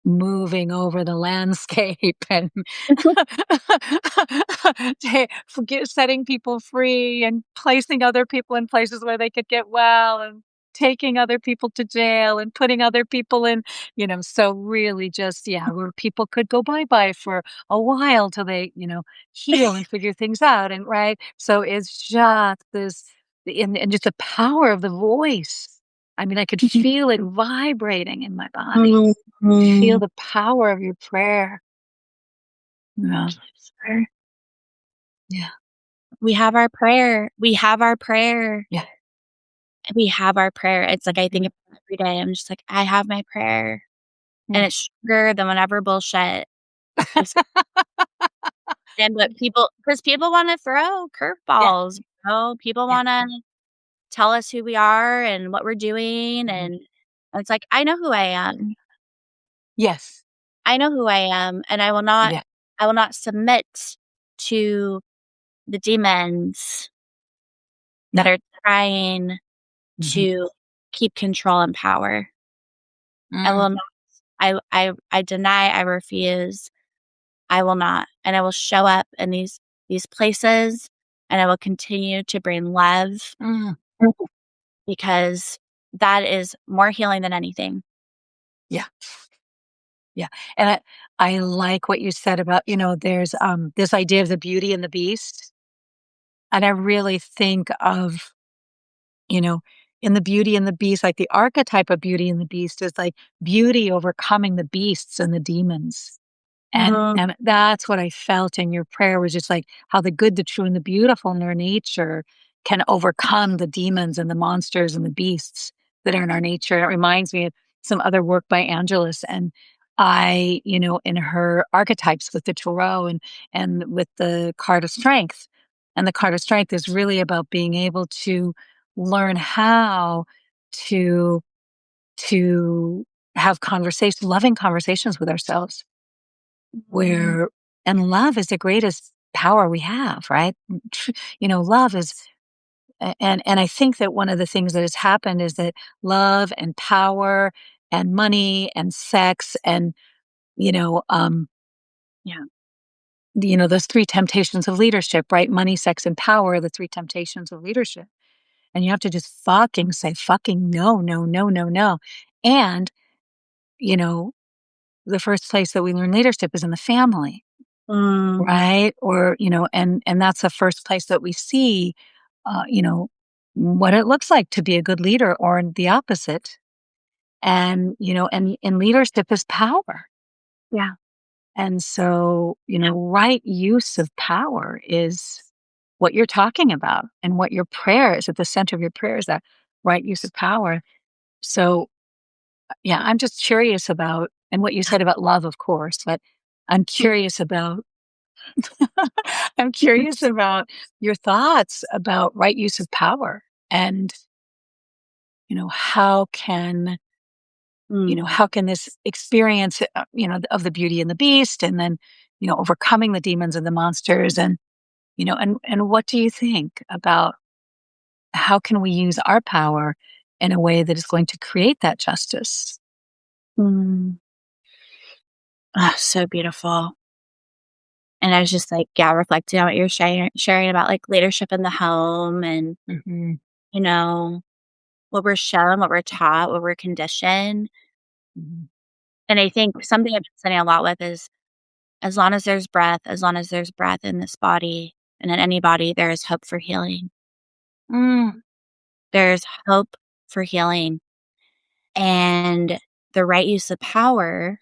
moving over the landscape and setting people free and placing other people in places where they could get well and taking other people to jail and putting other people in, so really just, yeah, where people could go bye-bye for a while till they, heal and figure things out. And right. So it's just this, and just the power of the voice. I mean, I could feel it vibrating in my body. I feel Mhm. the power of your prayer. Yeah. Yeah. We have our prayer. We have our prayer. Yeah. We have our prayer. It's like I Yeah. think about it every day. I'm just like, I have my prayer. And Mm. it's stronger than whatever bullshit is and what because people want to throw Yeah. curveballs, people Yeah. want to tell us who we are and what we're doing. Mhm. And it's like, I know who I am. Yes. I know who I am, and Yeah. I will not submit to the demons that Yeah. are trying Mhm. to keep control and power. I Mm, will not I deny, I refuse, I will not, and I will show up in these places, and I will continue to bring love mm. because that is more healing than anything. Yeah. Yeah. And I like what you said about, there's, this idea of the beauty and the beast, and I really think of, you know, in the Beauty and the Beast, like the archetype of Beauty and the Beast is like beauty overcoming the beasts and the demons. And Mhm, and that's what I felt in your prayer was just like how the good, the true, and the beautiful in our nature can overcome the demons and the monsters and the beasts that are in our nature. It reminds me of some other work by Angelus and in her archetypes with the tarot and with the card of strength. And the card of strength is really about being able to learn how to to have loving conversations with ourselves mhm, where and love is the greatest power we have, right? Love is and I think that one of the things that has happened is that love and power and money and sex and, you know, um, yeah, those three temptations of leadership, right? Money, sex, and power are the three temptations of leadership. And you have to just fucking say fucking no, no, no, no, no. And, you know, the first place that we learn leadership is in the family. mm, Right? Or, and that's the first place that we see, uh, you know, what it looks like to be a good leader or the opposite. And leadership is power. yeah, And so, right use of power is what you're talking about and what your prayer is at the center of your prayer is that right use of power. So, yeah, I'm just curious about, and what you said about love, of course, but I'm curious about I'm curious about your thoughts about right use of power and, how can, mm, how can this experience, of the beauty and the beast and then, overcoming the demons and the monsters and, and what do you think about how can we use our power in a way that is going to create that justice? mm. Ah, so beautiful. And I was just like, yeah, reflecting on what you're sharing about like leadership in the home and, Hmm. you know, what we're shown, what we're taught, what we're conditioned. Hmm. And I think something I've been sitting a lot with is as long as there's breath, as long as there's breath in this body and in any body, there is hope for healing. Mm, There's hope for healing. And the right use of power,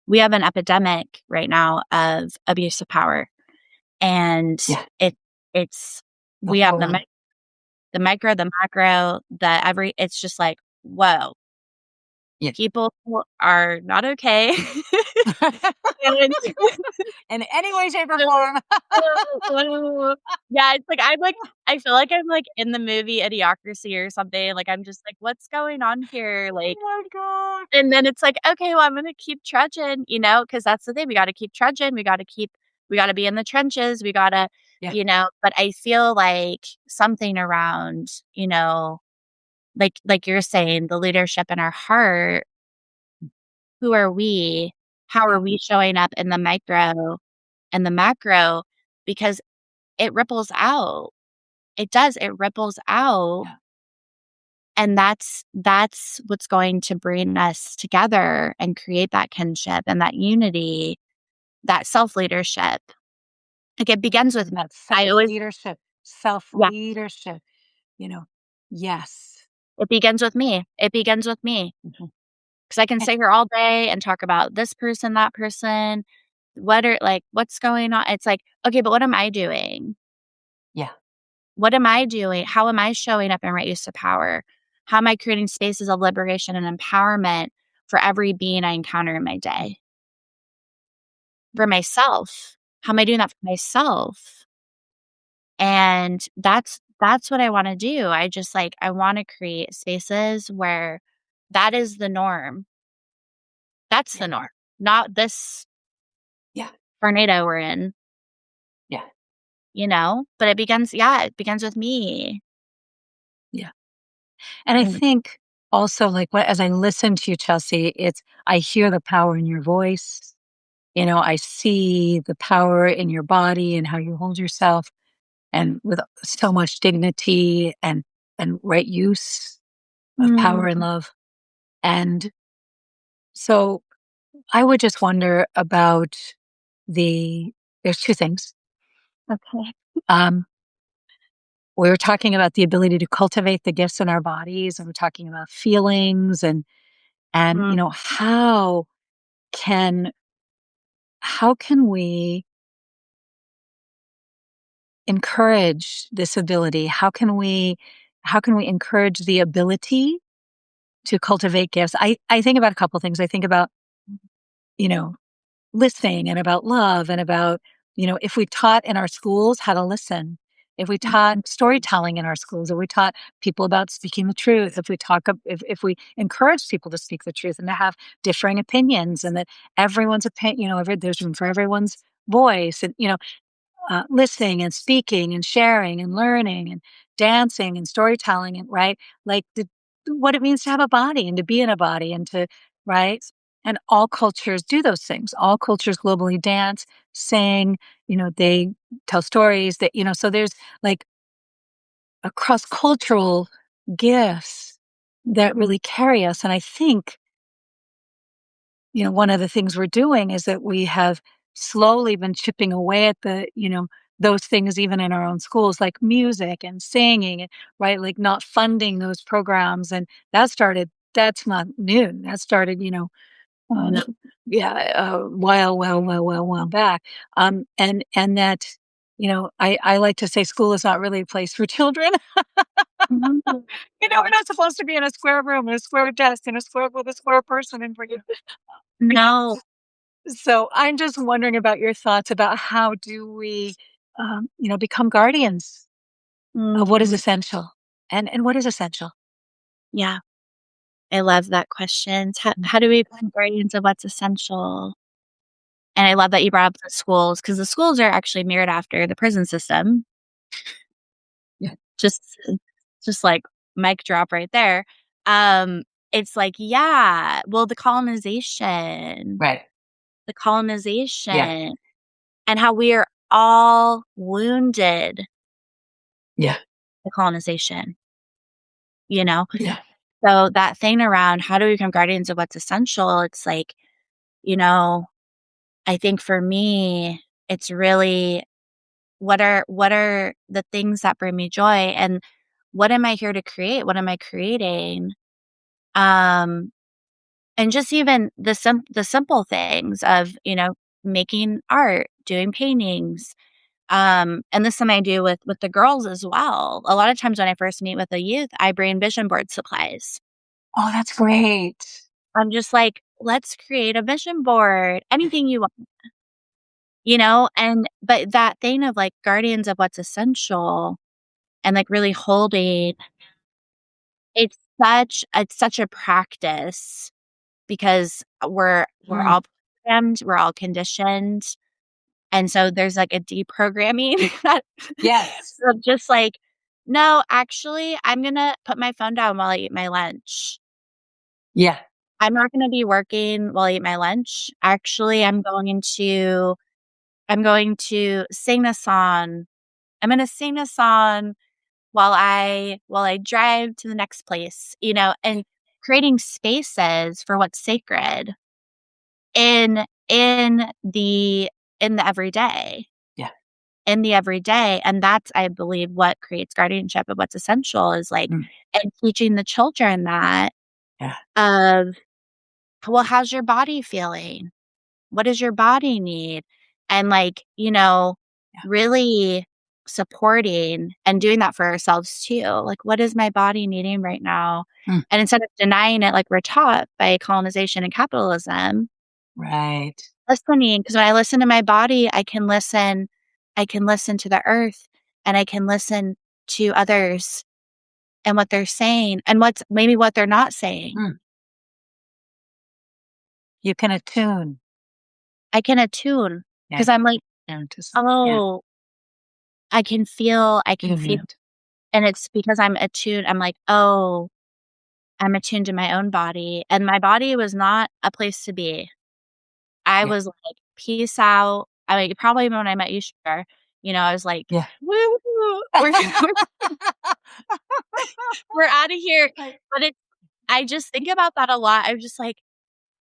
we have an epidemic right now of abuse of power. And yeah, it's the we have whole one. the micro, the macro, it's just like, whoa, Yeah. people are not okay. And In any way, shape, or form. yeah, it's like I feel like I'm like in the movie Idiocracy or something. Like I'm just like, what's going on here? Oh Like, my God. and then it's like, okay, well, I'm gonna keep trudging, because that's the thing. We got to keep trudging. We got to be in the trenches. We got to, Yeah. But I feel like something around, like you're saying, the leadership in our heart. Who are we? How Yeah. are we showing up in the micro and the macro? Because it ripples out. It does. It ripples out. Yeah. And that's what's going to bring us together and create that kinship and that unity, that self-leadership. Like, it begins with me. That I always self-leadership, Yeah, self-leadership, you know? Yes. it begins with me. It begins with me. Mhm. 'Cause I can And sit here all day and talk about this person, that person, what's going on? It's like, "Okay, but what am I doing? yeah. What am I doing? How am I showing up in right use of power? How am I creating spaces of liberation and empowerment for every being I encounter in my day? For myself. How am I doing that for myself?" And that's what I wanna do. I wanna create spaces where that is the norm. That's Yeah. the norm. not this Yeah. tornado we're in, Yeah. But it begins with me. Yeah. And I And think also, like, as I listen to you, Chelsea, I hear the power in your voice. I see the power in your body and how you hold yourself, and with so much dignity and right use of power and mm, love. And so I would just wonder about there's two things. okay. Um, we were talking about the ability to cultivate the gifts in our bodies, and we're talking about feelings and Mm, can how can we encourage this ability? How can we encourage the ability to cultivate gifts? I think about a couple things. I think about, you know, listening, and about love, and about, if we taught in our schools how to listen, if we taught mhm, storytelling in our schools, if we taught people about speaking the truth, if we encourage people to speak the truth and to have differing opinions, and that everyone's opinion, there's room for everyone's voice, and listening and speaking and sharing and learning and dancing and storytelling, and right, like what it means to have a body and to be in a body, and to right. And all cultures do those things. All cultures globally dance, sing, they tell stories, that so there's like a cross-cultural gifts that mhm, really carry us. And I think, one of the things we're doing is that we have slowly been chipping away at those things, even in our own schools, like music and singing, right? Like not funding those programs. And that's not new. That started, no, yeah, while back. And that, I like to say school is not really a place for children. mhm, We're not supposed to be in a square room, in a square desk, in a square with a square person in front of you. no, So I'm just wondering about your thoughts about how do we, become guardians of what is mhm, essential, and what is essential. yeah, I love that question. Mm. How do we become guardians of what's essential? And I love that you brought up the schools because the schools are actually mirrored after the prison system. Yeah. Just just like mic drop right there. Um, it's like, yeah, well, Right. the Yeah. colonization and how we are all wounded Yeah. the colonization, you know? Yeah. So that thing around how do we become guardians of what's essential? It's like, you know, I think for me, it's really what are the things that bring me joy and what am I here to create? What am I creating? Um, and just even the simple things of, making art, doing paintings. And this is something I do with the girls as well. A lot of times when I first meet with a youth, I bring vision board supplies. Oh, that's great. I'm just like, let's create a vision board, anything you want, and but that thing of like guardians of what's essential and like really holding it's such a practice because we're Mm. all programmed, we're all conditioned. And so there's like a deprogramming that Yes. of just like, no, actually, I'm gonna put my phone down while I eat my lunch. Yeah. I'm not gonna be working while I eat my lunch. Actually, I'm going to sing a song. I'm gonna sing a song while I drive to the next place, and creating spaces for what's sacred in in the in the everyday. Yeah. In the everyday, and that's, I believe, what creates guardianship of what's essential is, like Mm. and teaching the children that Yeah. of, "Well, how's your body feeling? What does your body need?" And, like, Yeah. really supporting and doing that for ourselves too. Like, "What is my body needing right now?" Mm. And instead of denying it like we're taught by colonization and capitalism, Right. listening, because when I listen to my body, I can listen to the earth, and I can listen to others and what they're saying and what they're not saying. Mm. You can attune. I can attune Yeah. because I'm like, And just yeah. "Oh, I can feel," Movement. and it's because I'm attuned. I'm like, "Oh, I'm attuned to my own body," and my body was not a place to be. I Yeah. was like, "Peace out." I mean, probably when I met you, sure, I was like, Yeah. "Woo, we're we're outta here." Right. But I just think about that a lot. I'm just like,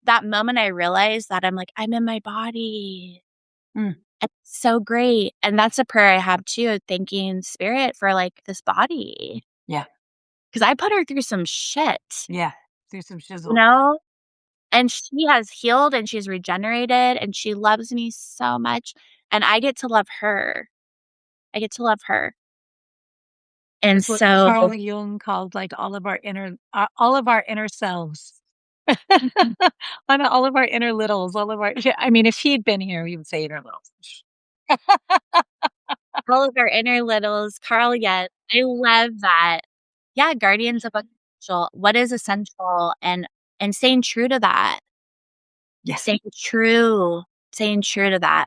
that moment I realized that I'm like, "I'm in my body." Mm. It's so great, and that's a prayer I have too, thanking spirit for, like, this body, Yeah. because I put her through some shit, Yeah. Do some you shizzle. know? And she has healed and she's regenerated and she loves me so much, and I get to love her. I get to love her. And It's what so Carl Jung called, like, all of our inner selves. Mhm. On all of our inner littles, all of our yeah, I mean, if he'd been here, he would say inner littles. All of our inner littles, Carl, yes, I love that. Yeah, guardians of what's essential. What is essential and staying true to that. Yeah. Staying true to that.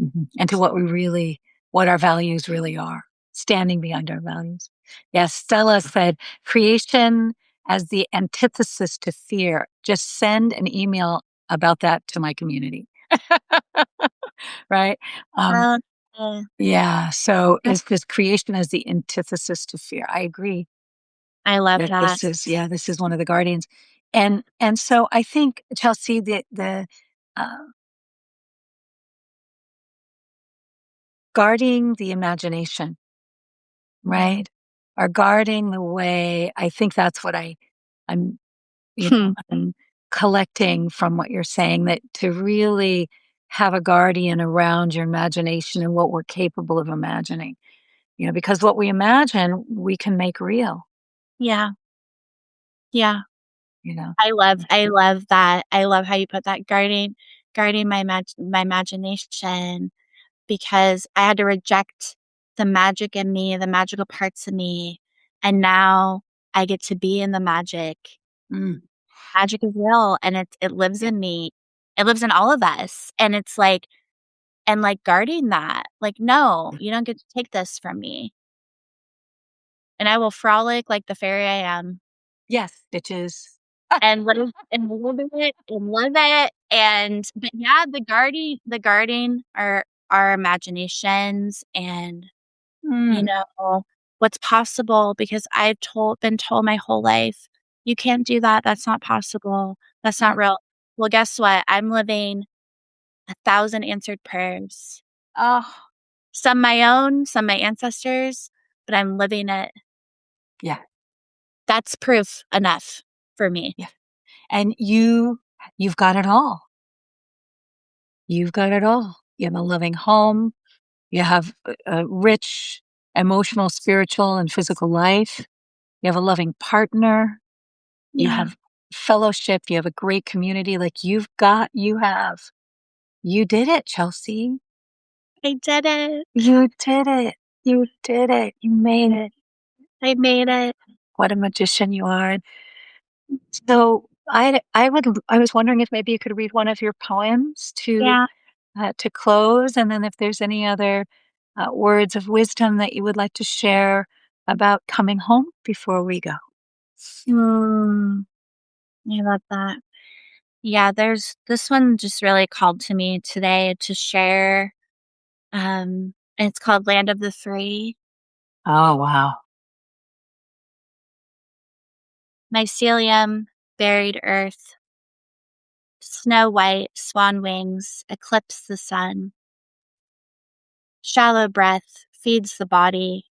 Mhm. And to what our values really are, standing behind our values. Yes, Stella said, "Creation as the antithesis to fear. Just send an email about that to my community." Right? Um, Oh, yeah. yeah, so it's this creation as the antithesis to fear. I agree I love that that. this is one of the guardians. And so I think, Chelsea, the, uh, guarding the imagination. Mm. Right? Are guarding the way I think that's what I'm, I'm collecting from what you're saying, that to really have a guardian around your imagination and what we're capable of imagining. Because what we imagine, we can make real, Yeah, yeah. you know? I love that. I love how you put that guarding my imagination because I had to reject the magic in me, the magical parts of me, and now I get to be in the magic. Mm, Magic is real and it lives yeah, in me. It lives in all of us, and it's like and, like, guarding that, like, "No, yeah. you don't get to take this from me, and I will frolic like the fairy I am." Yes, bitches. And live it and love it, and but yeah, the guarding our imaginations and, you Mm, know, what's possible because been told my whole life, "You can't do that, that's not possible, that's not mm. real." Well, guess what? I'm living 1,000 answered prayers. Oh, Some my own, some my ancestors, but I'm living it. yeah, That's proof enough for me. yeah. And you've got it all. You've got it all. You have a loving home. You have a rich emotional, spiritual, and physical life. You have a loving partner. You Yeah, have fellowship. You have a great community. Like you did it, Chelsea. I did it. You did it. You did it. You made it. I made it. What a magician you are. So I was wondering if maybe you could read one of your poems Yeah. to close, and then if there's any other words of wisdom that you would like to share about coming home before we go. Mm, I love that. Yeah, there's this one just really called to me today to share. And it's called Land of the Free. Oh, wow. Mycelium, buried earth, snow white, swan wings, eclipse the sun. Shallow breath feeds the body,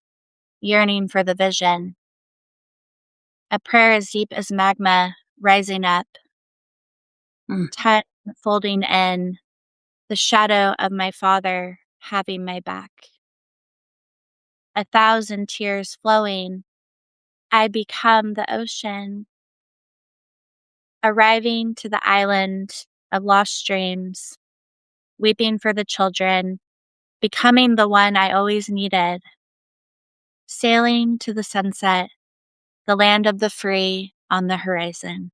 yearning for the vision. A prayer as deep as magma rising up, Mm, time folding in, the shadow of my father having my back. 1,000 tears flowing, I become the ocean, arriving to the island of lost dreams, weeping for the children, becoming the one I always needed, sailing to the sunset, the land of the free on the horizon.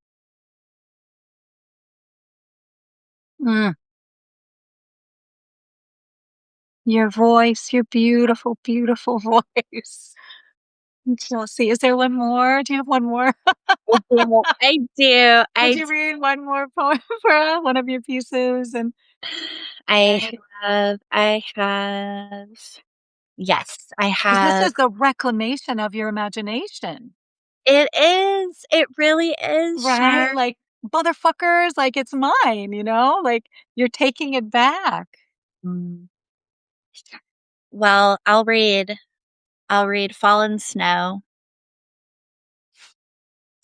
Mm. Your voice, your beautiful, beautiful voice. Chelsea, is there one more? Do you have one more? I do. I do. Would you read one more poem for one of your pieces? And I have yes, I because this have. is the reclamation of your imagination, It is. It really is, right? Char. Like, motherfuckers, like it's mine, Like you're taking it back. Mm. Well, I'll read Fallen Snow.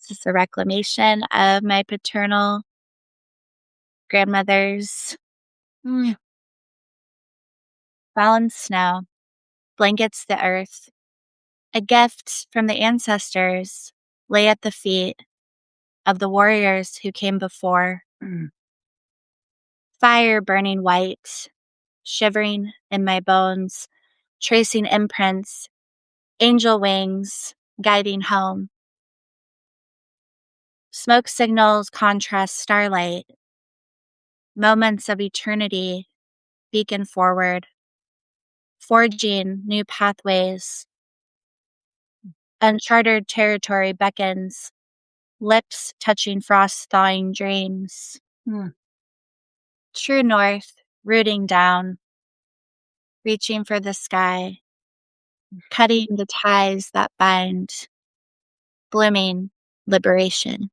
This is a reclamation of my paternal grandmother's Mm, fallen snow, blankets the earth, a gift from the ancestors, lay at the feet of the warriors who came before, mm, fire burning white, shivering in my bones, tracing imprints, angel wings, guiding home. Smoke signals contrast starlight, moments of eternity beacon forward, forging new pathways. Uncharted territory beckons, lips touching frost thawing dreams. mm. True north, rooting down, reaching for the sky, cutting the ties that bind, blooming liberation.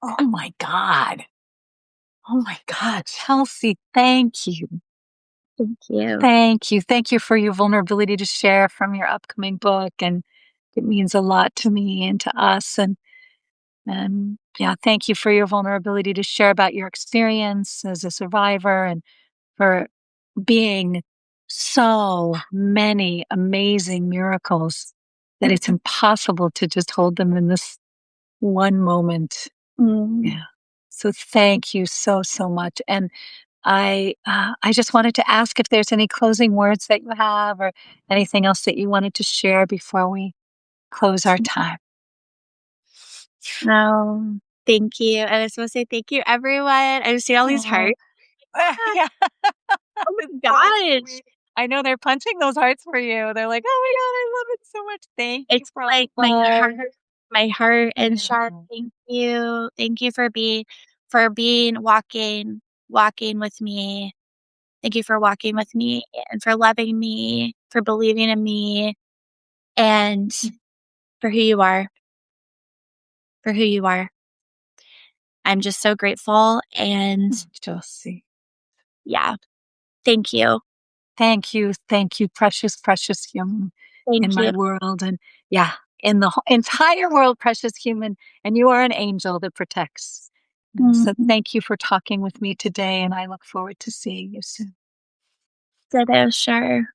Oh my God. Oh my God. Chelsea, thank you. Thank you. Thank you. Thank you for your vulnerability to share from your upcoming book. And it means a lot to me and to us. And yeah, thank you for your vulnerability to share about your experience as a survivor and for being so many amazing miracles that it's impossible to just hold them in this one moment. Mm. Yeah. So thank you so, so much. And I just wanted to ask if there's any closing words that you have or anything else that you wanted to share before we close our time. No, thank you. I was supposed to say thank you, everyone. I just see all these Oh, hearts. Ah, yeah, oh it's my so gosh. sweet. I know they're punching those hearts for you. They're like, "Oh my God, I love it so much. Thank you It's for all the like love." my heart and Yeah. Sharp, thank you. Thank you for being walking with me. Thank you for walking with me and for loving me, for believing in me, and for who you are, for who you are. I'm just so grateful and Josie. yeah, thank you. Thank you, precious, precious human in Thank my you. world. And yeah, in the entire world, precious human. And you are an angel that protects. And so Mhm. thank you for talking with me today. And I look forward to seeing you soon. Ditto, sure.